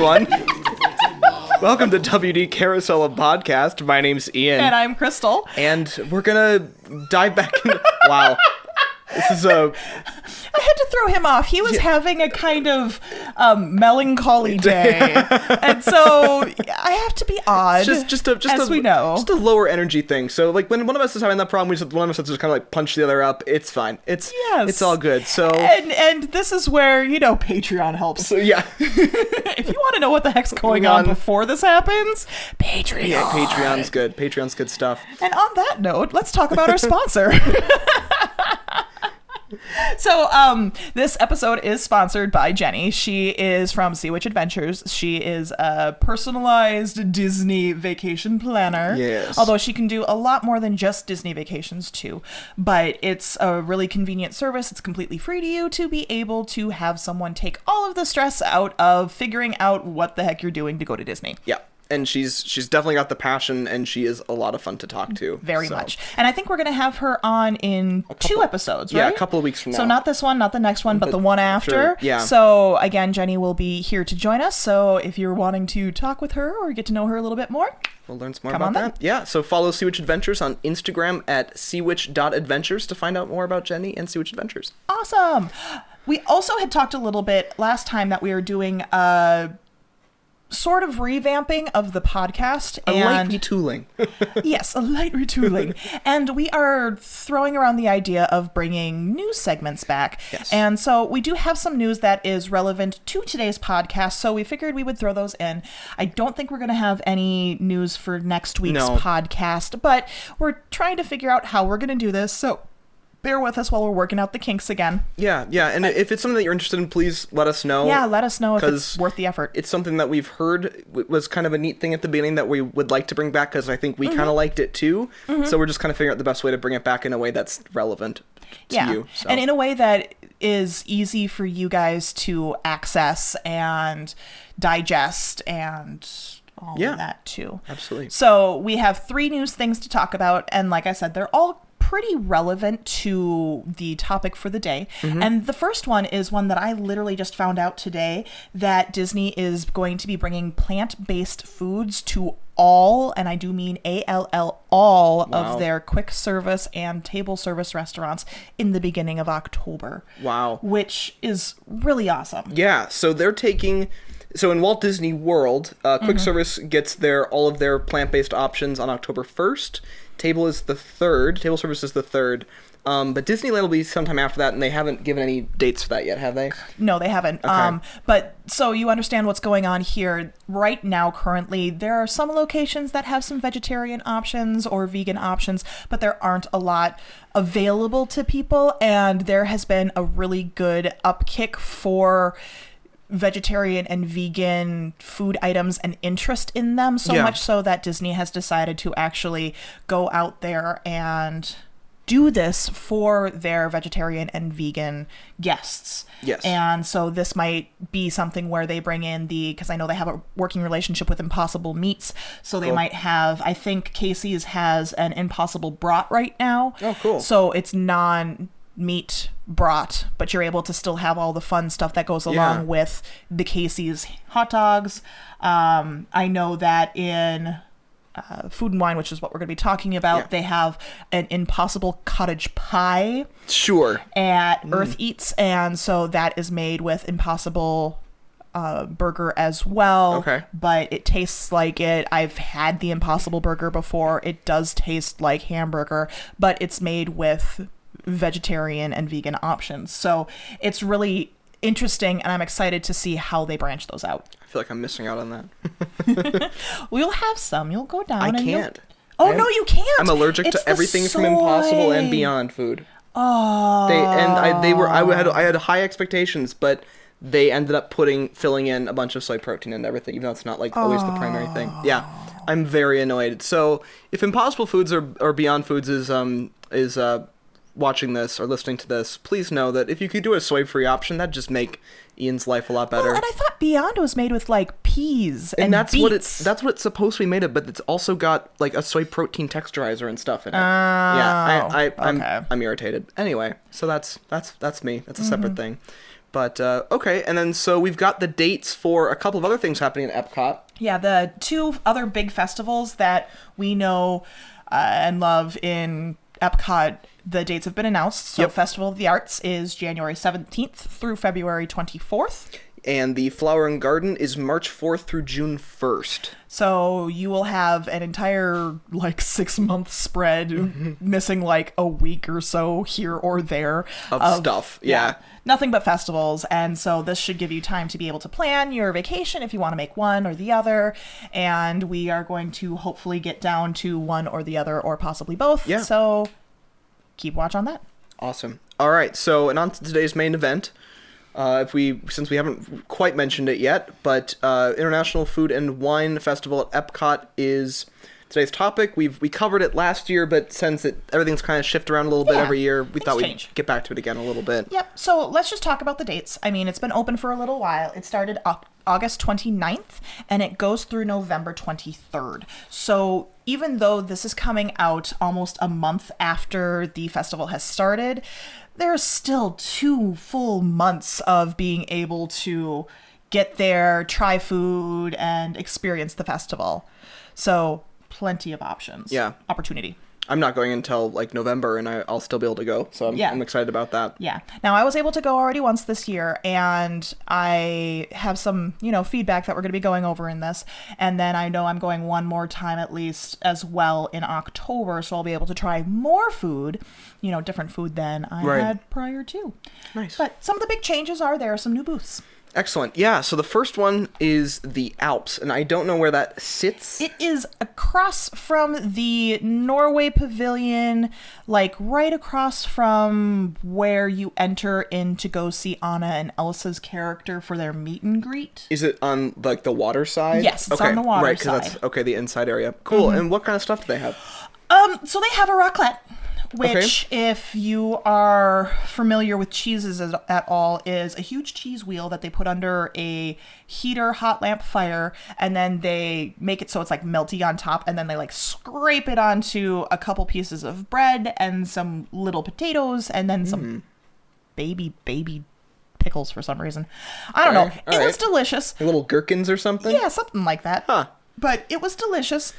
everyone. Welcome to WD Carousel, a podcast. My name's Ian. And I'm Crystal. And we're gonna dive back into... Wow. This is a... I had to throw him off. He was having a kind of melancholy day. And so I have to be odd, we know. Just a lower energy thing. So, like, when one of us is having that problem, one of us has to just kind of, like, punch the other up. It's fine. It's all good. So... And this is where, Patreon helps. So, yeah. If you want to know what the heck's going on before this happens, Patreon. Yeah, Patreon's good. Patreon's good stuff. And on that note, let's talk about our sponsor. So, this episode is sponsored by Jenny. She is from Sea Witch Adventures. She is a personalized Disney vacation planner. Yes. Although she can do a lot more than just Disney vacations, too. But it's a really convenient service. It's completely free to you to be able to have someone take all of the stress out of figuring out what the heck you're doing to go to Disney. Yeah. And she's definitely got the passion, and she is a lot of fun to talk to. Very much. And I think we're going to have her on in 2 episodes, right? Yeah, a couple of weeks from now. So not this one, not the next one, but the one after. Sure. Yeah. So again, Jenny will be here to join us. So if you're wanting to talk with her or get to know her a little bit more, we'll learn some more about that. Yeah, so follow Sea Witch Adventures on Instagram at seawitch.adventures to find out more about Jenny and Sea Witch Adventures. Awesome. We also had talked a little bit last time that we were doing a sort of revamping of the podcast. A light retooling. Yes, a light retooling. And we are throwing around the idea of bringing news segments back. Yes. And so we do have some news that is relevant to today's podcast, so we figured we would throw those in. I don't think we're going to have any news for next week's podcast, but we're trying to figure out how we're going to do this, so bear with us while we're working out the kinks again. Yeah, and if it's something that you're interested in, please let us know. Yeah, let us know if it's worth the effort. It's something that we've heard was kind of a neat thing at the beginning that we would like to bring back, because I think we kind of liked it too. So we're just kind of figuring out the best way to bring it back in a way that's relevant to you. So. And in a way that is easy for you guys to access and digest and all of that too. Absolutely. So we have 3 news things to talk about, and like I said, they're all pretty relevant to the topic for the day. And the first one is one that I literally just found out today, that Disney is going to be bringing plant-based foods to all, and I do mean ALL, all of their quick service and table service restaurants in the beginning of October. Wow. Which is really awesome. Yeah, so they're taking... So in Walt Disney World, quick service gets all of their plant-based options on October 1st. Table service is the 3rd. But Disneyland will be sometime after that, and they haven't given any dates for that yet, have they? No, they haven't. Okay. But so you understand what's going on here. Right now, currently, there are some locations that have some vegetarian options or vegan options, but there aren't a lot available to people, and there has been a really good upkick for vegetarian and vegan food items and interest in them, so much so that Disney has decided to actually go out there and do this for their vegetarian and vegan guests. Yes. And so this might be something where they bring in because I know they have a working relationship with Impossible Meats, so they might have, I think Casey's has an Impossible Brat right now. Oh, cool. So it's non-meat brat, but you're able to still have all the fun stuff that goes along with the Casey's hot dogs. I know that in Food and Wine, which is what we're going to be talking about, they have an Impossible Cottage Pie. Sure. At Earth Eats, and so that is made with Impossible burger as well. Okay. But it tastes like it. I've had the Impossible burger before. It does taste like hamburger, but it's made with vegetarian and vegan options. So it's really interesting, and I'm excited to see how they branch those out. I feel like I'm missing out on that. We'll have some. You'll go down. I can't. Oh, no, you can't. I'm allergic to everything from Impossible and Beyond food. Oh. I had high expectations, but they ended up filling in a bunch of soy protein and everything, even though it's not like always the primary thing. Yeah, I'm very annoyed. So if Impossible Foods or Beyond Foods is watching this or listening to this, please know that if you could do a soy-free option, that'd just make Ian's life a lot better. Well, and I thought Beyond was made with like peas and that's beets. That's what it's supposed to be made of, but it's also got like a soy protein texturizer and stuff in it. Oh, yeah, okay. I'm irritated. Anyway, so that's me. That's a separate thing. But okay, and then so we've got the dates for a couple of other things happening at Epcot. Yeah, the two other big festivals that we know and love in Epcot, the dates have been announced. So Yep. Festival of the Arts is January 17th through February 24th. And the Flower and Garden is March 4th through June 1st. So you will have an entire 6-month spread missing a week or so here or there Of stuff, yeah. Nothing but festivals. And so this should give you time to be able to plan your vacation if you want to make one or the other. And we are going to hopefully get down to one or the other or possibly both. Yeah. So keep watch on that. Awesome. All right, so and on to today's main event. Since we haven't quite mentioned it yet, but International Food and Wine Festival at Epcot is today's topic. We covered it last year, but since everything's kind of shifted around a little bit every year, we thought we'd get back to it again a little bit. Yep. So let's just talk about the dates. I mean, it's been open for a little while. It started August 29th, and it goes through November 23rd. So even though this is coming out almost a month after the festival has started, there's still 2 full months of being able to get there, try food, and experience the festival. So plenty of options. Yeah. Opportunity. I'm not going until November, and I'll still be able to go, so I'm excited about that. Yeah. Now, I was able to go already once this year, and I have some, feedback that we're going to be going over in this. And then I know I'm going one more time at least as well in October, so I'll be able to try more food, different food than I had prior to. Nice. But some of the big changes there are some new booths. Excellent. Yeah, so the first one is the Alps, and I don't know where that sits. It is across from the Norway Pavilion, right across from where you enter in to go see Anna and Elsa's character for their meet and greet. Is it on, the water side? Yes, it's on the water right, side. That's, the inside area. Cool, and what kind of stuff do they have? So they have a raclette, which, if you are familiar with cheeses at all, is a huge cheese wheel that they put under a heater hot lamp fire, and then they make it so it's melty on top, and then they scrape it onto a couple pieces of bread and some little potatoes, and then some baby pickles for some reason. I don't know. It was delicious. Little gherkins or something? Yeah, something like that. Huh. But it was delicious.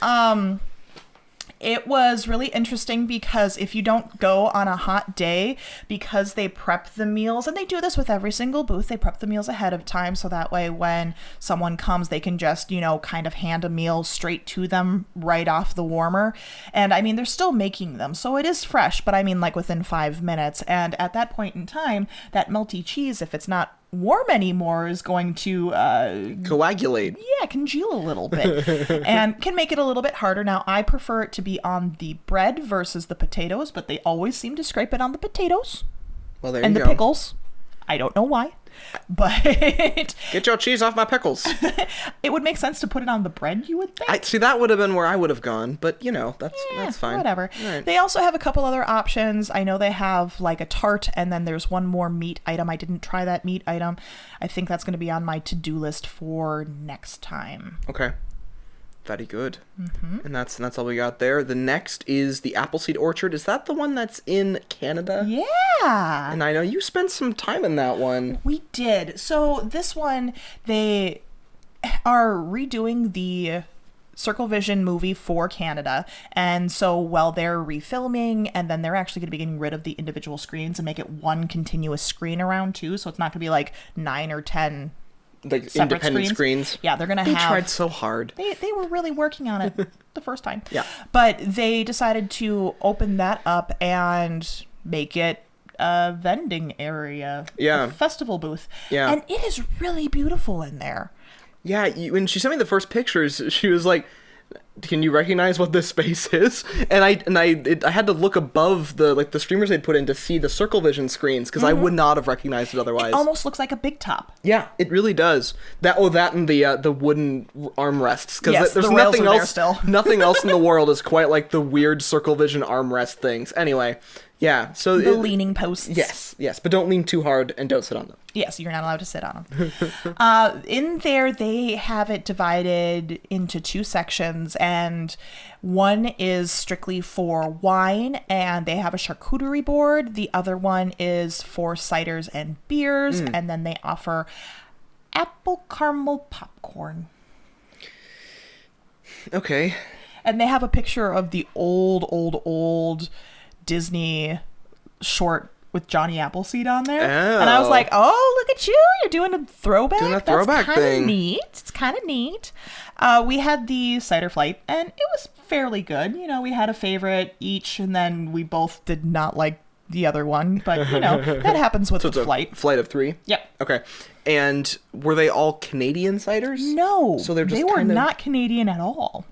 It was really interesting because if you don't go on a hot day, because they prep the meals, and they do this with every single booth, they prep the meals ahead of time, so that way when someone comes, they can just, kind of hand a meal straight to them right off the warmer. And I mean, they're still making them, so it is fresh, but I mean, within 5 minutes. And at that point in time, that melty cheese, if it's not warm anymore, is going to coagulate. Yeah, congeal a little bit and can make it a little bit harder. Now, I prefer it to be on the bread versus the potatoes, but they always seem to scrape it on the potatoes. Well, there and you the go. Pickles. I don't know why, but get your cheese off my pickles. It would make sense to put it on the bread, you would think. See, that would have been where I would have gone, but that's fine. Whatever. Right. They also have a couple other options. I know they have a tart, and then there's one more meat item. I didn't try that meat item. I think that's going to be on my to-do list for next time. Okay. Very good. And that's all we got there. The next is the Appleseed Orchard. Is that the one that's in Canada? Yeah. And I know you spent some time in that one. We did. So this one, they are redoing the Circle Vision movie for Canada. And so while they're refilming, and then they're actually going to be getting rid of the individual screens and make it one continuous screen around too. So it's not going to be 9 or 10 independent screens. Yeah, they're going to have... They tried so hard. They were really working on it the first time. Yeah. But they decided to open that up and make it a vending area. Yeah. A festival booth. Yeah. And it is really beautiful in there. Yeah, when she sent me the first pictures, she was like, can you recognize what this space is? And I had to look above the streamers they'd put in to see the Circle Vision screens, because I would not have recognized it otherwise. It almost looks like a big top. Yeah, it really does. That and the wooden armrests, because yes, there's the rails nothing are there else. Still. Nothing else in the world is quite like the weird Circle Vision armrest things. Anyway, yeah. So the leaning posts. Yes, but don't lean too hard and don't sit on them. Yes, you're not allowed to sit on them. In there, they have it divided into 2 sections, and one is strictly for wine, and they have a charcuterie board. The other one is for ciders and beers, and then they offer apple caramel popcorn. Okay. And they have a picture of the old Disney short with Johnny Appleseed on there. Oh. And I was like, oh, look at you. You're doing a throwback. Doing a throwback That's kind thing. of neat. It's kind of neat. We had the cider flight, and it was fairly good. You know, we had a favorite each, and then we both did not like the other one. But, you know, that happens with So the it's flight. a flight of 3? Yep. Okay. And were they all Canadian ciders? No. So they're just they were kind of... not Canadian at all.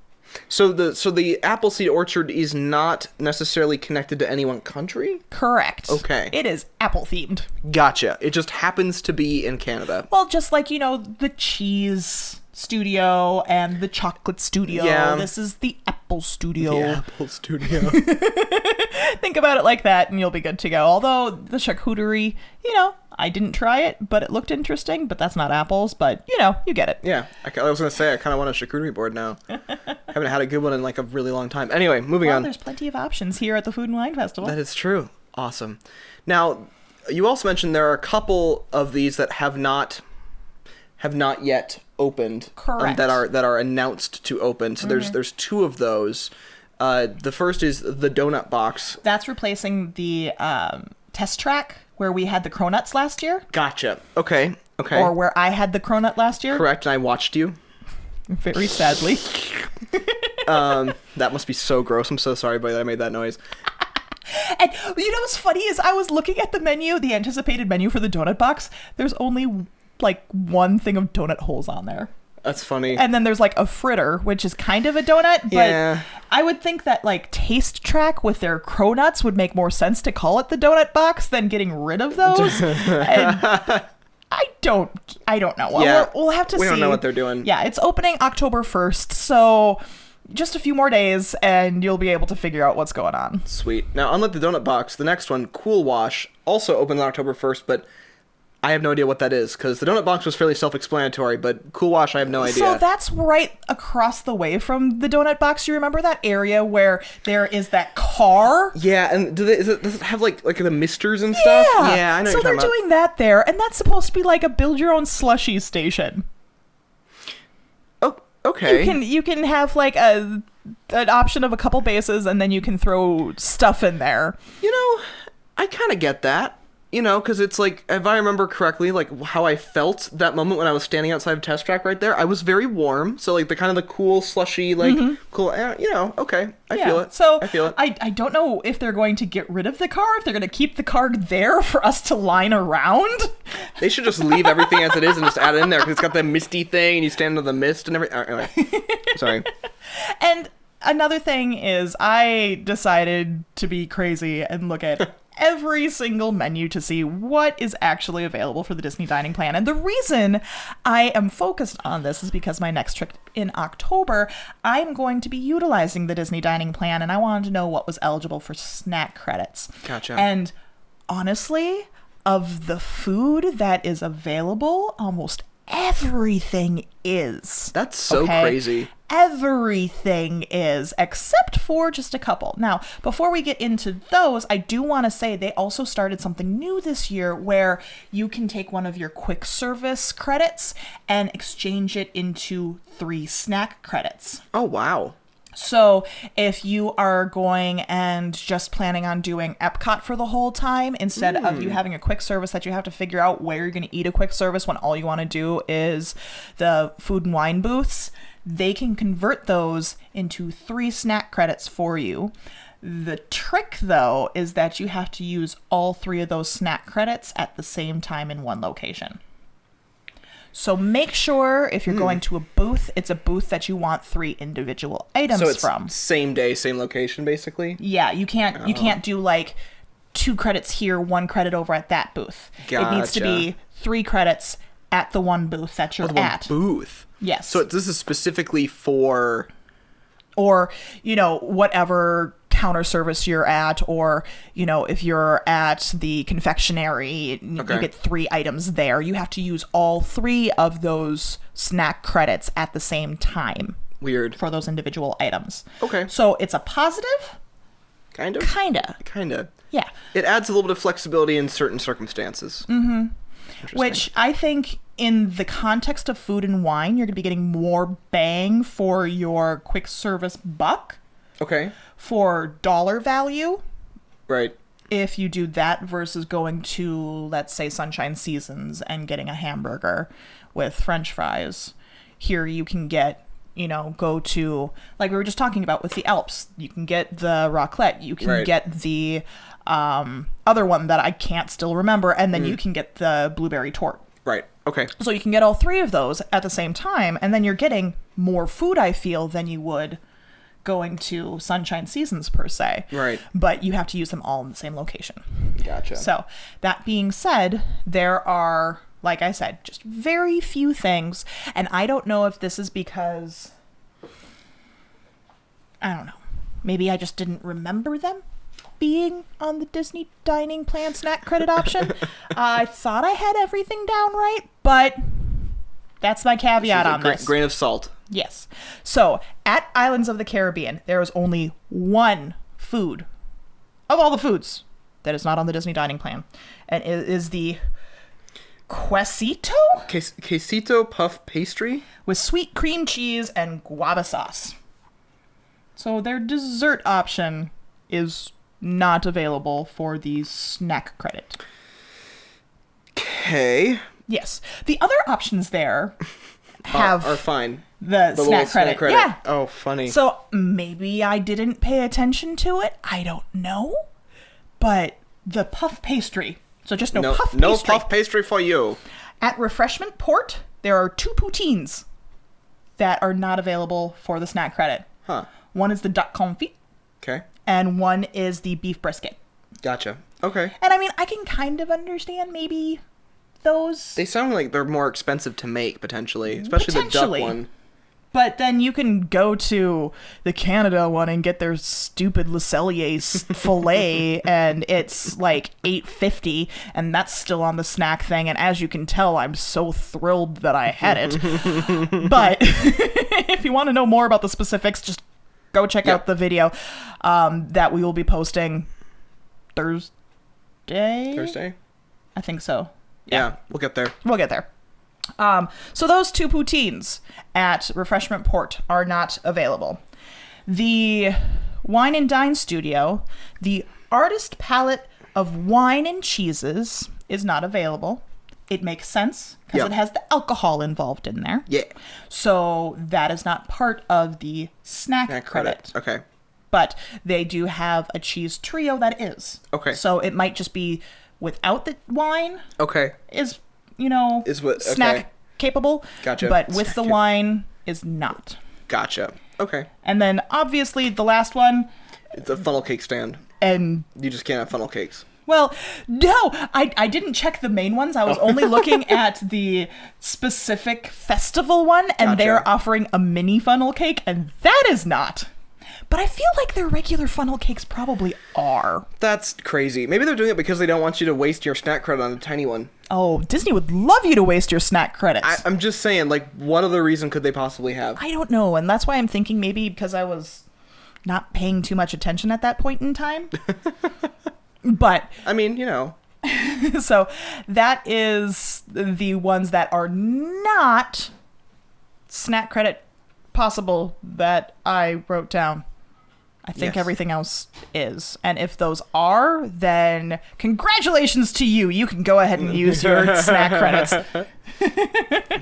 So the Appleseed Orchard is not necessarily connected to any one country? Correct. Okay. It is apple themed. Gotcha. It just happens to be in Canada. Well, just like, you know, the cheese studio and the chocolate studio. Yeah. This is the apple studio. The Apple Studio. Think about it like that and you'll be good to go. Although the charcuterie, you know, I didn't try it, but it looked interesting. But that's not apples. But, you know, you get it. Yeah. I was going to say, I kind of want a charcuterie board now. Haven't had a good one in like a really long time. Anyway, moving on. There's plenty of options here at the Food and Wine Festival. That is true. Awesome. Now, you also mentioned there are a couple of these that have not yet opened. Correct. That are announced to open. So there's 2 of those. The first is the Donut Box. That's replacing the test track where we had the cronuts last year. Gotcha. Okay. Or where I had the cronut last year. Correct, and I watched you. Very sadly. That must be so gross. I'm so sorry, buddy, that I made that noise. And you know what's funny is I was looking at the menu, the anticipated menu for the donut box. There's only like one thing of donut holes on there. That's funny. And then there's like a fritter, which is kind of a donut, but Yeah. I would think that like Taste Track with their cronuts would make more sense to call it the donut box than getting rid of those. And I don't know. Well, Yeah. we'll have to see. We don't know what they're doing. Yeah, it's opening October 1st, so just a few more days and you'll be able to figure out what's going on. Sweet. Now, unlike the Donut Box, the next one, Cool Wash, also opens on October 1st, but I have no idea what that is, because the Donut Box was fairly self-explanatory, but Cool Wash, I have no idea. So that's right across the way from the donut box. You remember that area where there is that car? Yeah, and does it have like the misters and stuff? Yeah, I know So what they're you're talking doing that there, and that's supposed to be like a build your own slushy station. about. Oh, okay. You can have like an option of a couple bases, and then you can throw stuff in there. You know, I kind of get that. You know, because it's like, if I remember correctly, like how I felt that moment when I was standing outside of Test Track right there, I was very warm. So like the kind of the cool, slushy, like cool, you know, okay, I feel it. So I feel it. I don't know if they're going to get rid of the car, if they're going to keep the car there for us to line around. They should just leave everything as it is and just add it in there, because it's got that misty thing and you stand in the mist and everything. Anyway, sorry. And another thing is I decided to be crazy and look at every single menu to see what is actually available for the Disney dining plan. And the reason I am focused on this is because my next trip in October, I'm going to be utilizing the Disney dining plan, and I wanted to know what was eligible for snack credits. Gotcha. And honestly, of the food that is available, almost everything is. That's so crazy. Everything is, except for just a couple. Now, before we get into those, I do want to say they also started something new this year where you can take one of your quick service credits and exchange it into 3 snack credits. Oh, wow. So if you are going and just planning on doing Epcot for the whole time, instead of you having a quick service that you have to figure out where you're going to eat a quick service when all you want to do is the food and wine booths, they can convert those into 3 snack credits for you. The trick, though, is that you have to use all 3 of those snack credits at the same time in one location. So make sure if you're going to a booth, it's a booth that you want 3 individual items So it's from. same day, same location, basically? Yeah, you can't do like 2 credits here, 1 credit over at that booth. It needs to be 3 credits at the one booth that you're at. Booth. Yes. So this is specifically for... Or, you know, whatever counter service you're at, or, you know, if you're at the confectionery, you get 3 items there. You have to use all 3 of those snack credits at the same time. Weird. for those individual items. Okay. So it's a positive? Kind of? Kinda. Yeah. It adds a little bit of flexibility in certain circumstances. Mm-hmm. Which I think in the context of food and wine, you're going to be getting more bang for your quick service buck. Okay. For dollar value. Right. If you do that versus going to, let's say, Sunshine Seasons and getting a hamburger with French fries. Here you can get, go to, like we were just talking about with the Alps, you can get the raclette, you can get the other one that I can't still remember, and then you can get the blueberry torte. Right. Okay. So you can get all three of those at the same time, and then you're getting more food, I feel, than you would going to Sunshine Seasons per se. Right. But you have to use them all in the same location. Gotcha. So that being said, there are, like I said, just very few things. And I don't know if this is because, I don't know, maybe I just didn't remember them being on the Disney dining plan snack credit option. I thought I had everything down right, but that's my caveat on this. Grain of salt. Yes. So, at Islands of the Caribbean, there is only one food of all the foods that is not on the Disney dining plan. And it is the quesito? Quesito puff pastry? With sweet cream cheese and guava sauce. So, their dessert option is not available for the snack credit. Okay. Yes. The other options there are fine. The snack credit. Yeah. Oh, funny. So maybe I didn't pay attention to it. I don't know. But the puff pastry. So just no puff pastry. No puff pastry for you. At Refreshment Port, there are 2 poutines that are not available for the snack credit. Huh. One is the duck confit. Okay. And one is the beef brisket. Gotcha. Okay. And I mean, I can kind of understand maybe those. They sound like they're more expensive to make, potentially. Especially the duck one. But then you can go to the Canada one and get their stupid Le Cellier's filet, and it's like $8.50, and that's still on the snack thing. And as you can tell, I'm so thrilled that I had it. But if you want to know more about the specifics, just go check out the video that we will be posting Thursday. I think so. Yeah, we'll get there. We'll get there. So those 2 poutines at Refreshment Port are not available. The Wine and Dine Studio, the Artist Palette of Wine and Cheeses is not available. It makes sense because it has the alcohol involved in there. Yeah. So that is not part of the snack credit. Okay. But they do have a cheese trio that is. Okay. So it might just be without the wine. Okay. Is snack capable. Gotcha. But with the wine is not. Gotcha. Okay. And then obviously the last one. It's a funnel cake stand. And you just can't have funnel cakes. Well, no, I didn't check the main ones. I was only looking at the specific festival one, and they're offering a mini funnel cake, and that is not. But I feel like their regular funnel cakes probably are. That's crazy. Maybe they're doing it because they don't want you to waste your snack credit on a tiny one. Oh, Disney would love you to waste your snack credits. I'm just saying, like, what other reason could they possibly have? I don't know, and that's why I'm thinking maybe because I was not paying too much attention at that point in time. But I mean, so that is the ones that are not snack credit possible that I wrote down. I think everything else is. And if those are, then congratulations to you. You can go ahead and use your snack credits.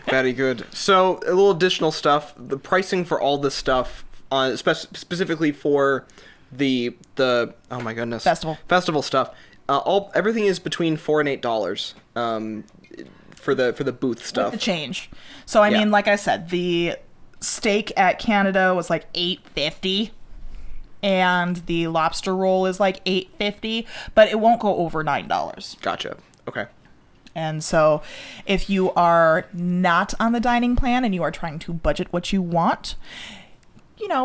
Very good. So a little additional stuff. The pricing for all this stuff, specifically for the oh my goodness, festival stuff. Everything is between $4 and $8 for the booth stuff. With the change. So I mean, like I said, the steak at Canada was like $8.50. And the lobster roll is like $8.50, but it won't go over $9. Gotcha. Okay. And so if you are not on the dining plan and you are trying to budget what you want,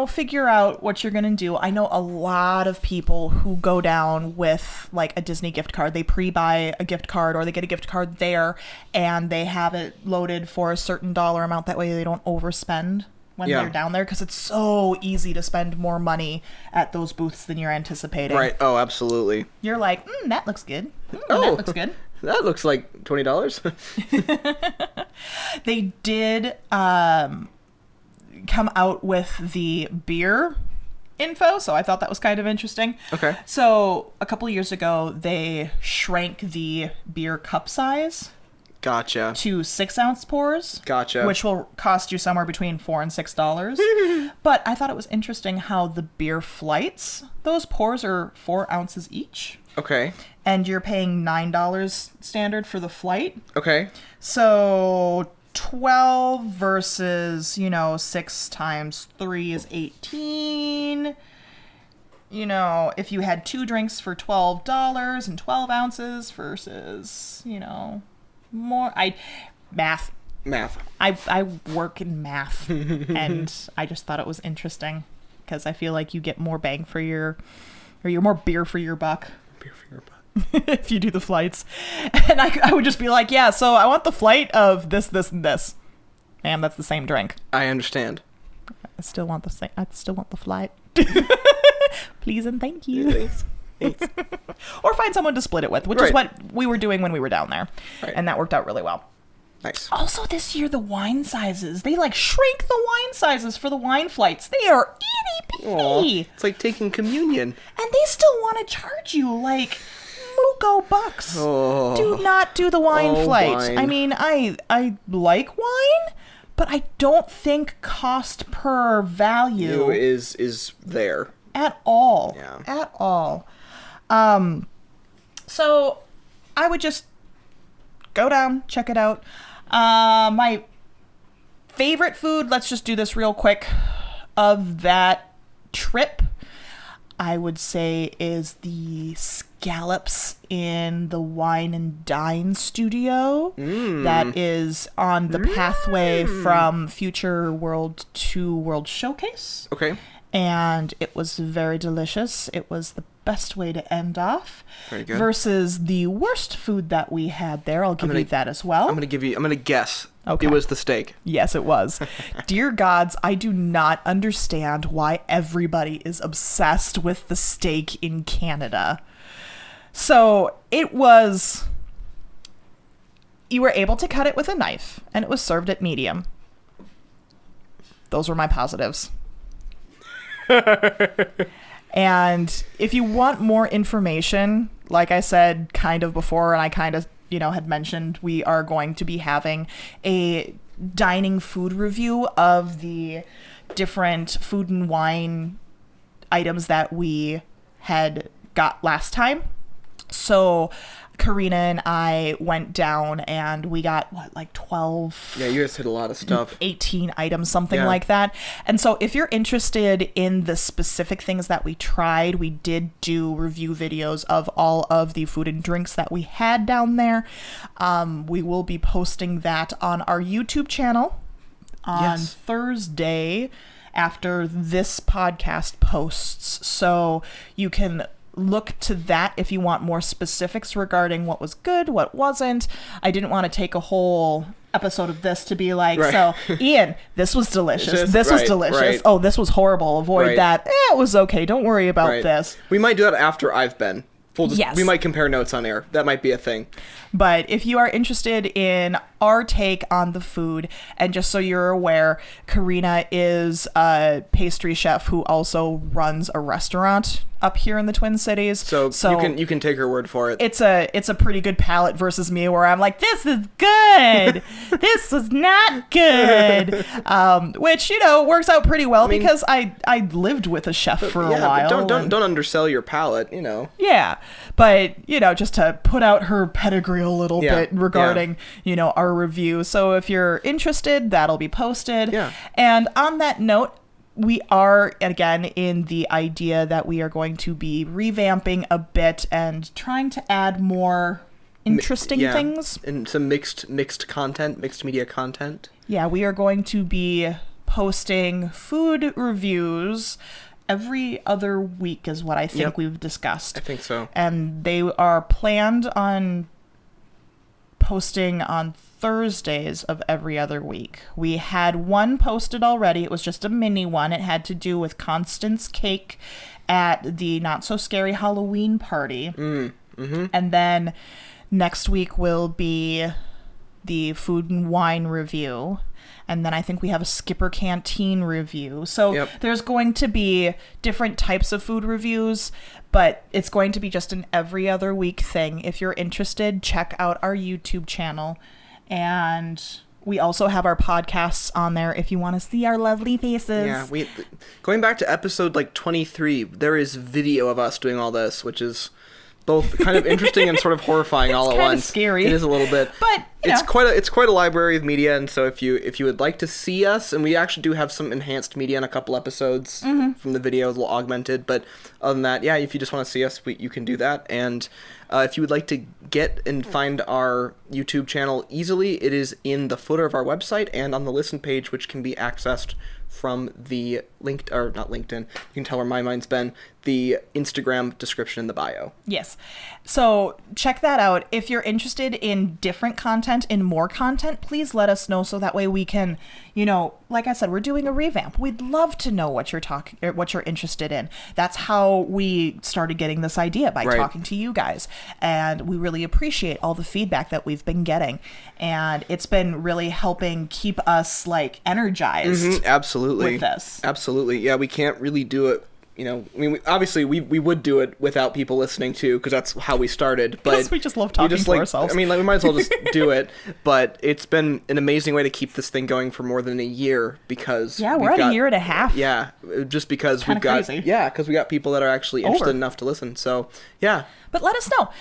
figure out what you're going to do. I know a lot of people who go down with like a Disney gift card. They pre-buy a gift card or they get a gift card there and they have it loaded for a certain dollar amount. That way they don't overspend when they're down there, because it's so easy to spend more money at those booths than you're anticipating. Right. Oh, absolutely. You're like, that looks good. That looks good. That looks like $20. They did come out with the beer info, so I thought that was kind of interesting. Okay. So a couple of years ago, they shrank the beer cup size. Gotcha. To 6-ounce pours. Gotcha. Which will cost you somewhere between $4 and $6. But I thought it was interesting how the beer flights, those pours are 4 ounces each. Okay. And you're paying $9 standard for the flight. Okay. So 12 versus, 6 times 3 is 18. If you had 2 drinks for $12 and 12 ounces versus, more. Math. I work in math. And I just thought it was interesting because I feel like you get more bang for you're more beer for your buck. Beer for your buck. If you do the flights. And I would just be like, yeah, so I want the flight of this, and this. Ma'am, that's the same drink. I understand. I still want the flight. Please and thank you. Thanks. Or find someone to split it with, which is what we were doing when we were down there. Right. And that worked out really well. Nice. Also this year, the wine sizes. They shrink the wine sizes for the wine flights. They are itty-bitty. It's like taking communion. And they still want to charge you Muko bucks. Oh. Do not do the wine flight. Wine. I mean, I like wine, but I don't think cost per value is there. At all. Yeah. At all. So I would just go down, check it out. My favorite food, let's just do this real quick, of that trip, I would say, is the scallops in the Wine and Dine studio that is on the pathway from Future World to World Showcase. Okay. And it was very delicious. It was the best way to end off. Very good. Versus the worst food that we had there. I'll give you that as well. I'm gonna guess. Okay. It was the steak. Yes, it was. Dear gods, I do not understand why everybody is obsessed with the steak in Canada. So it was, you were able to cut it with a knife and it was served at medium. Those were my positives. And if you want more information, like I said kind of before, and I kind of, had mentioned, we are going to be having a dining food review of the different food and wine items that we had got last time. So Karina and I went down and we got 12? Yeah, you guys hit a lot of stuff. 18 items, something like that. And so if you're interested in the specific things that we tried, we did do review videos of all of the food and drinks that we had down there. We will be posting that on our YouTube channel on Thursday after this podcast posts. So you can look to that if you want more specifics regarding what was good, what wasn't. I didn't want to take a whole episode of this to be like, so Ian, this was delicious. This was delicious. Right. Oh, this was horrible. Avoid that. It was okay. Don't worry about this. We might do that after I've been. Yes. We might compare notes on air. That might be a thing. But if you are interested in our take on the food, and just so you're aware, Karina is a pastry chef who also runs a restaurant up here in the Twin Cities. So you can take her word for it. It's a pretty good palate versus me, where I'm like, this is good. This is not good. Which works out pretty well because I lived with a chef for a while. But don't undersell your palate. Yeah, but just to put out her pedigree a little bit regarding our review. So if you're interested, that'll be posted. Yeah. And on that note, we are, again, in the idea that we are going to be revamping a bit and trying to add more interesting things. And some mixed content, mixed media content. Yeah, we are going to be posting food reviews every other week is what I think we've discussed. I think so. And they are planned on posting on Thursdays of every other week. We had one posted already. It was just a mini one. It had to do with Constance Cake at the Not So Scary Halloween party. And then next week will be the food and wine review. And then I think we have a Skipper Canteen review. So there's going to be different types of food reviews, but it's going to be just an every other week thing. If you're interested, check out our YouTube channel. And we also have our podcasts on there if you want to see our lovely faces. Yeah, going back to episode 23, there is video of us doing all this, which is both kind of interesting and sort of horrifying all at once. It's scary. It is a little bit. But it's quite a library of media, and so if you would like to see us, and we actually do have some enhanced media in a couple episodes from the video, a little augmented, but other than that, if you just want to see us, you can do that. And if you would like to get and find our YouTube channel easily, it is in the footer of our website and on the listen page, which can be accessed from the not LinkedIn. You can tell where my mind's been. The Instagram description in the bio. Yes. So check that out. If you're interested in different content, in more content, please let us know so that way we can, like I said, we're doing a revamp. We'd love to know what you're interested in. That's how we started getting this idea, by talking to you guys. And we really appreciate all the feedback that we've been getting. And it's been really helping keep us energized. Absolutely. With this. Absolutely. Yeah, we can't really do it. Obviously we would do it without people listening too, because that's how we started. But we just love talking to ourselves. We might as well just do it. But it's been an amazing way to keep this thing going for more than a year, because we're at a year and a half. Yeah, just because we've got crazy. Because we got people that are actually interested enough to listen. So yeah. But let us know.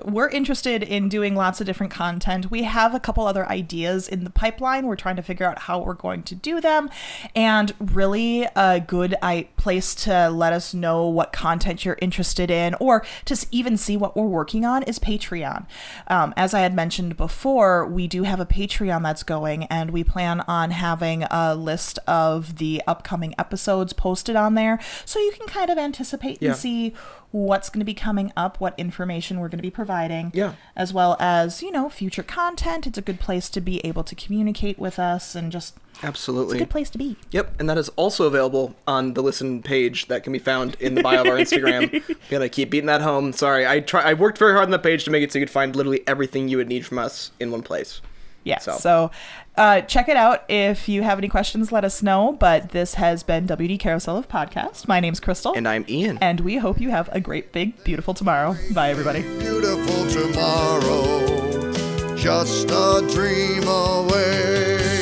We're interested in doing lots of different content. We have a couple other ideas in the pipeline. We're trying to figure out how we're going to do them. And really a good place to let us know what content you're interested in, or to even see what we're working on, is Patreon. As I had mentioned before, we do have a Patreon that's going, and we plan on having a list of the upcoming episodes posted on there, so you can kind of anticipate and see what's going to be coming up, what information we're going to be providing, as well as, future content. It's a good place to be able to communicate with us, and just absolutely, it's a good place to be. Yep, and that is also available on the listen page that can be found in the bio of our Instagram. Gonna keep beating that home. Sorry, I worked very hard on the page to make it so you could find literally everything you would need from us in one place. Yeah, so check it out. If you have any questions, let us know. But this has been WD Carousel of Podcast. My name's Crystal. And I'm Ian. And we hope you have a great, big, beautiful tomorrow. Bye, everybody. Beautiful tomorrow, just a dream away.